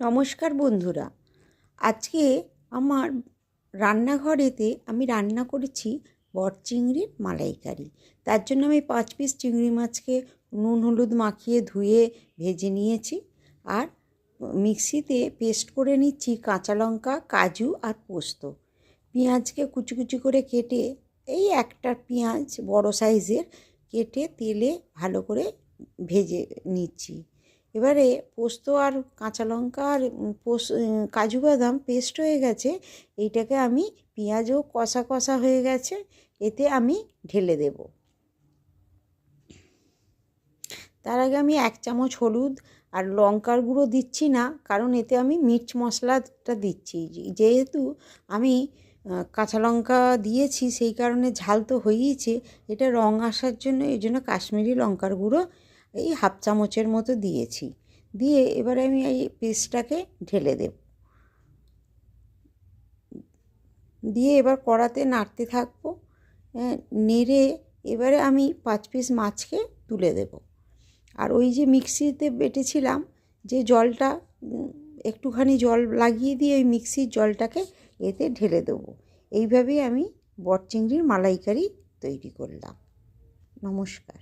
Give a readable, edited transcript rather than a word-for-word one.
নমস্কার বন্ধুরা, আজকে আমার রান্নাঘরেতে আমি রান্না করেছি বট চিংড়ির মালাইকারি। তার জন্য আমি 5 পিস চিংড়ি মাছকে নুন হলুদ মাখিয়ে ধুয়ে ভেজে নিয়েছি। আর মিক্সিতে পেস্ট করে নিচ্ছি কাঁচা লঙ্কা, কাজু আর পোস্ত। পেঁয়াজকে কুচি কুচি করে কেটে, এই একটা পেঁয়াজ বড় সাইজের কেটে তেলে ভালো করে ভেজে নিচ্ছি। এবারে পোস্ত আর কাঁচা লঙ্কা আর কাজু বাদাম পেস্ট হয়ে গেছে, এইটাকে আমি পেঁয়াজও কষা কষা হয়ে গেছে, এতে আমি ঢেলে দেব। তার আগে আমি 1 চামচ হলুদ আর লঙ্কার গুঁড়ো দিচ্ছি না, কারণ এতে আমি মির্চ মশলাটা দিচ্ছি। যেহেতু আমি কাঁচা লঙ্কা দিয়েছি সেই কারণে ঝাল তো হয়েইছে, এটা রং আসার জন্য এই জন্য কাশ্মীরি লঙ্কার গুঁড়ো এই 1/2 চামচের মতো দিয়েছি। দিয়ে এবারে আমি এই পেস্টটাকে ঢেলে দেব। দিয়ে এবার কড়াতে নাড়তে থাকবো, নেড়ে এবারে আমি 5 পিস মাছকে তুলে দেব। আর ওই যে মিক্সিতে বেটেছিলাম যে জলটা, একটুখানি জল লাগিয়ে দিয়ে ওই মিক্সির জলটাকে এতে ঢেলে দেবো। এইভাবেই আমি বট চিংড়ির মালাইকারি তৈরি করলাম। নমস্কার।